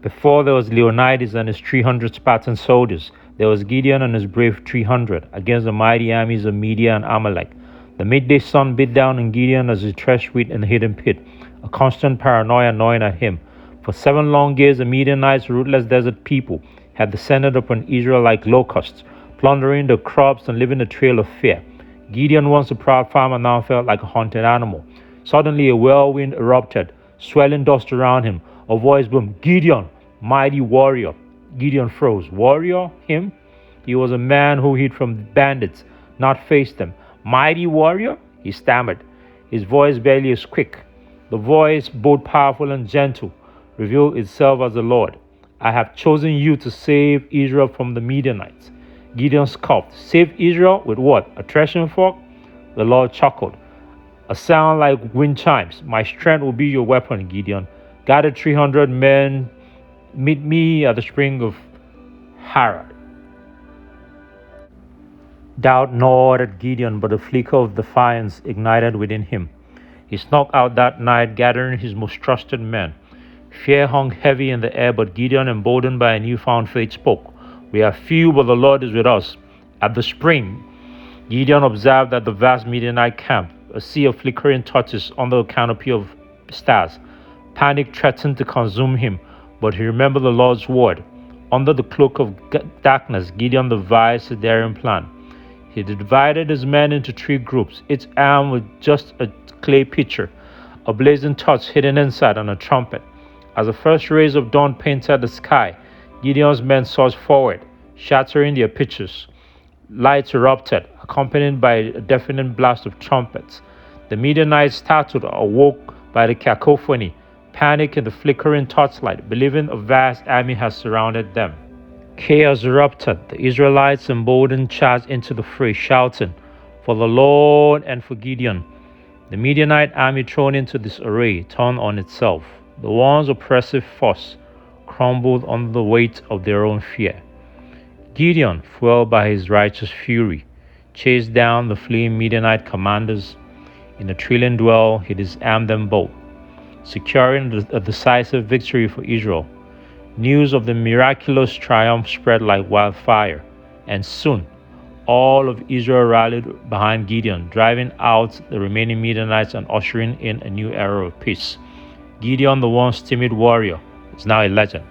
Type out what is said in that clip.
Before there was Leonides and his 300 Spartan soldiers, there was Gideon and his brave 300 against the mighty armies of Median and Amalek. The midday sun beat down on Gideon as he threshed wheat in the hidden pit, a constant paranoia gnawing at him. For 7 long years, the Medianites, ruthless desert people, had descended upon Israel like locusts, plundering the crops and leaving a trail of fear. Gideon, once a proud farmer, now felt like a haunted animal. Suddenly, a whirlwind erupted, swelling dust around him. A voice boomed, "Gideon, mighty warrior." Gideon froze. Warrior? Him? He was a man who hid from bandits, not faced them. Mighty warrior? He stammered, his voice barely a squeak. The voice, both powerful and gentle, revealed itself as the Lord. "I have chosen you to save Israel from the Medianites." Gideon scoffed. Save Israel with what? A threshing fork? The Lord chuckled. A sound like wind chimes. "My strength will be your weapon, Gideon. Gather 300 men. Meet me at the spring of Harod." Doubt gnawed at Gideon, but a flicker of defiance ignited within him. He snuck out that night, gathering his most trusted men. Fear hung heavy in the air, but Gideon, emboldened by a newfound faith, spoke. "We are few, but the Lord is with us." At the spring, Gideon observed that the vast Midianite camp, a sea of flickering torches under a canopy of stars. Panic threatened to consume him, but he remembered the Lord's word. Under the cloak of darkness, Gideon devised a daring plan. He divided his men into 3 groups, each armed with just a clay pitcher, a blazing torch hidden inside, and a trumpet. As the first rays of dawn painted the sky, Gideon's men surged forward, shattering their pitchers. Lights erupted, accompanied by a deafening blast of trumpets. The Midianites, startled, awoke by the cacophony, panic in the flickering torchlight, believing a vast army had surrounded them. Chaos erupted. The Israelites, emboldened, charged into the fray, shouting, "For the Lord and for Gideon." The Midianite army, thrown into disarray, turned on itself. The once oppressive force crumbled under the weight of their own fear. Gideon, fueled by his righteous fury, chased down the fleeing Midianite commanders. In a thrilling duel, he disarmed them both, securing a decisive victory for Israel. News of the miraculous triumph spread like wildfire, and soon all of Israel rallied behind Gideon, driving out the remaining Midianites and ushering in a new era of peace. Gideon, the once timid warrior, is now a legend,